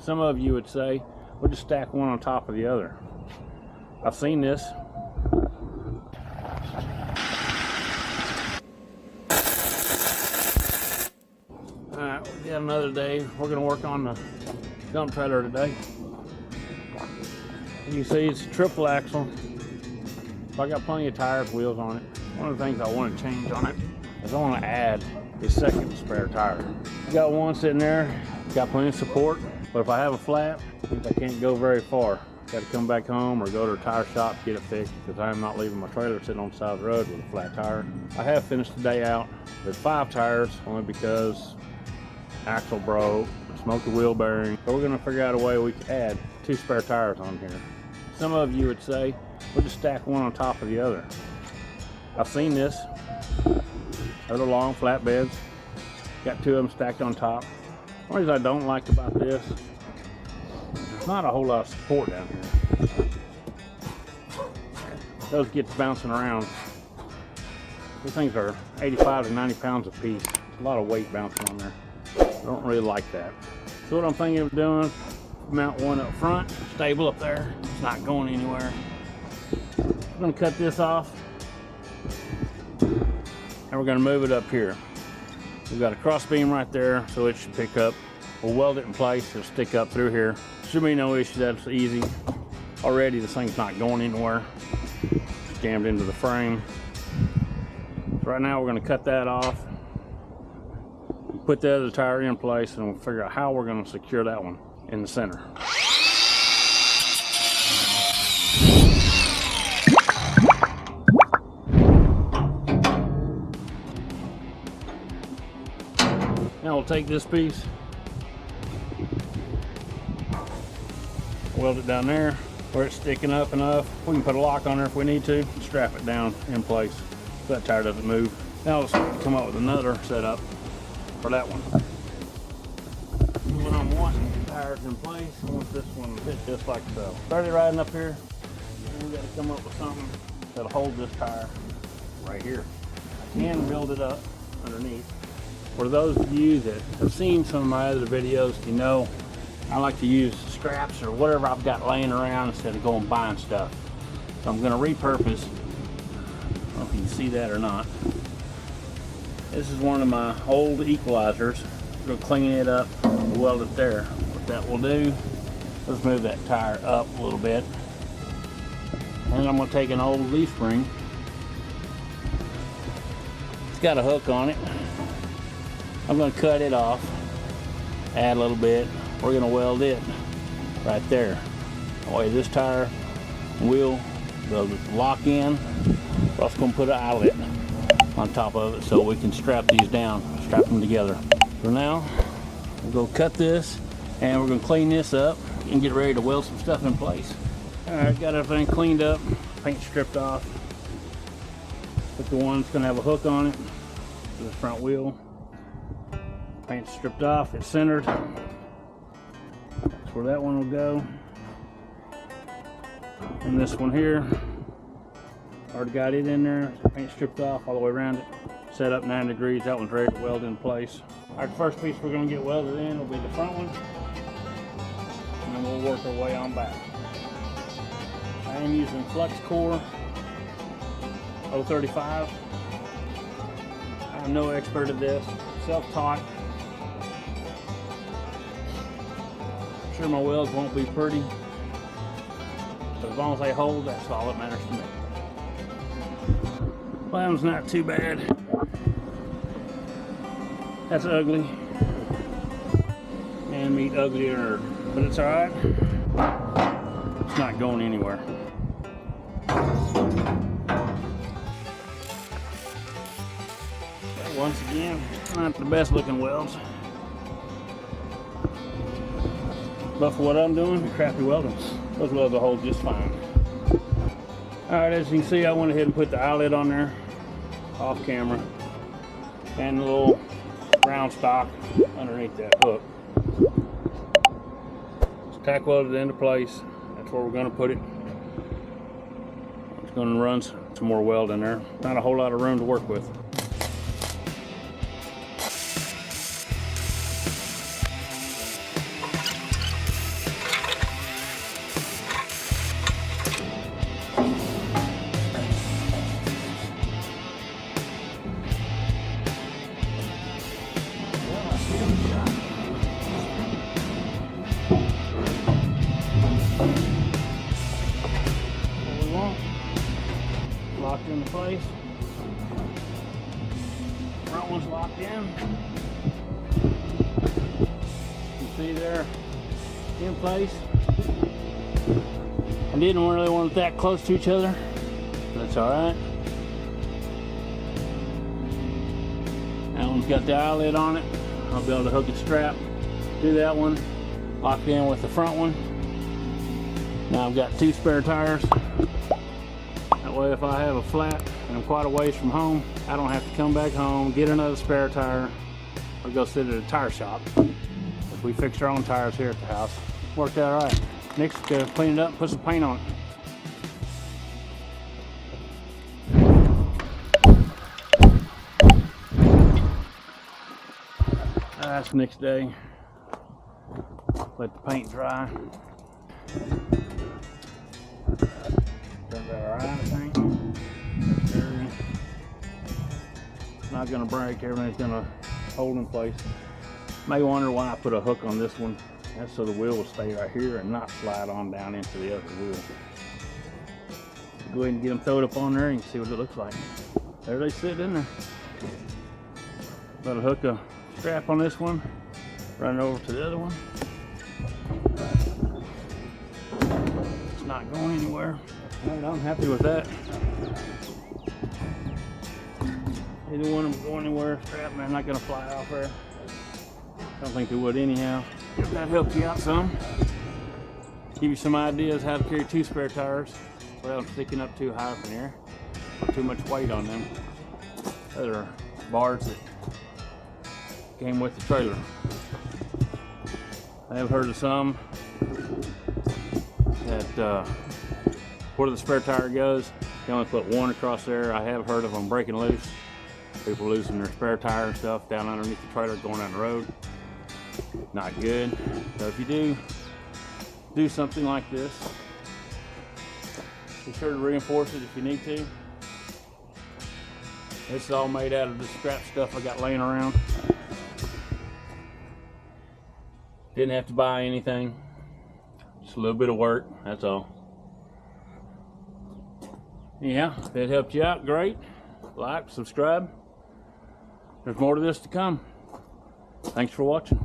Some of you would say, we'll just stack one on top of the other. I've seen this. Alright, we got another day. We're going to work on the dump trailer today. You can see it's a triple axle. So I got plenty of tires, wheels on it. One of the things I want to change on it is I want to add a second spare tire. Got one sitting there, got plenty of support, but if I have a flat, I can't go very far. Got to come back home or go to a tire shop to get it fixed because I am not leaving my trailer sitting on the side of the road with a flat tire. I have finished the day out with 5 tires only because axle broke, smoked the wheel bearing. So we're going to figure out a way we can add 2 spare tires on here. Some of you would say, we'll just stack one on top of the other. I've seen this. Other long flatbeds. Got 2 of them stacked on top. One reason I don't like about this, there's not a whole lot of support down here. Those get bouncing around. These things are 85 to 90 pounds a piece. A lot of weight bouncing on there. I don't really like that. So what I'm thinking of doing, mount one up front, stable up there. It's not going anywhere. I'm gonna cut this off and we're gonna move it up here. We've got a cross beam right there, so it should pick up. We'll weld it in place, it'll stick up through here. Should be no issue, that's easy. Already this thing's not going anywhere. It's jammed into the frame. So right now we're gonna cut that off, put the other tire in place, and we'll figure out how we're gonna secure that one in the center. Now we'll take this piece, weld it down there where it's sticking up enough. We can put a lock on there if we need to, strap it down in place so that tire doesn't move. Now let's come up with another setup for that one. When I'm wanting the tires in place, I want this one to fit just like so. Started riding up here, and we got to come up with something that'll hold this tire right here. I can build it up underneath. For those of you that have seen some of my other videos, you know I like to use scraps or whatever I've got laying around instead of going buying stuff. So I'm going to repurpose. I don't know if you can see that or not. This is one of my old equalizers. I'm going to clean it up and weld it there. What that will do, let's move that tire up a little bit. And I'm going to take an old leaf spring. It's got a hook on it. I'm going to cut it off, add a little bit. We're going to weld it right there. That way this tire will lock in. We're also going to put an eyelet on top of it so we can strap these down, strap them together. For now, we're going to cut this and we're going to clean this up and get ready to weld some stuff in place. Alright, got everything cleaned up, paint stripped off. Put the one that's going to have a hook on it for the front wheel. Paint stripped off, it's centered. That's where that one will go. And this one here, already got it in there. Paint stripped off all the way around it. Set up 9 degrees. That one's ready to weld in place. Our first piece we're going to get welded in will be the front one, and then we'll work our way on back. I am using Flux Core 035. I'm no expert at this, self-taught. Sure, my welds won't be pretty, but as long as they hold, that's all that matters to me. Well, that one's not too bad. That's ugly. Man, meat uglier, but it's alright. It's not going anywhere. Okay, once again, not the best looking welds. But for what I'm doing, crappy welding, those welds will hold just fine. Alright, as you can see, I went ahead and put the eyelet on there, off camera, and the little round stock underneath that hook. It's tack welded into place. That's where we're going to put it. It's going to run some more weld in there. Not a whole lot of room to work with. into place. Front one's locked in. You can see they're in place. I didn't really want it that close to each other. That's alright. That one's got the eyelet on it. I'll be able to hook a strap to that one, lock in with the front one. Now I've got 2 spare tires. That way if I have a flat and I'm quite a ways from home, I don't have to come back home, get another spare tire, or go sit at a tire shop. If we fixed our own tires here at the house, worked out alright. Next, clean it up and put some paint on it. That's next day. Let the paint dry. Turns out alright, I think. It's not gonna break, everything's gonna hold in place. You may wonder why I put a hook on this one. That's so the wheel will stay right here and not slide on down into the other wheel. Go ahead and get them thrown up on there and you can see what it looks like. There they sit in there. Got to hook a strap on this one, run it over to the other one. It's not going anywhere. Alright, I'm happy with that. Either one of them go anywhere, strap, man, not gonna fly off there. I don't think they would anyhow. If that helped you out some, give you some ideas how to carry 2 spare tires without sticking up too high up in the air, or too much weight on them. Those are bars that came with the trailer. I have heard of some that where the spare tire goes, you only put 1 across there. I have heard of them breaking loose. People losing their spare tire and stuff down underneath the trailer going down the road. Not good. So if you do something like this, be sure to reinforce it if you need to. This is all made out of the scrap stuff I got laying around. Didn't have to buy anything. Just a little bit of work, that's all. Yeah, if it helped you out, great. Like, subscribe. There's more to this to come. Thanks for watching.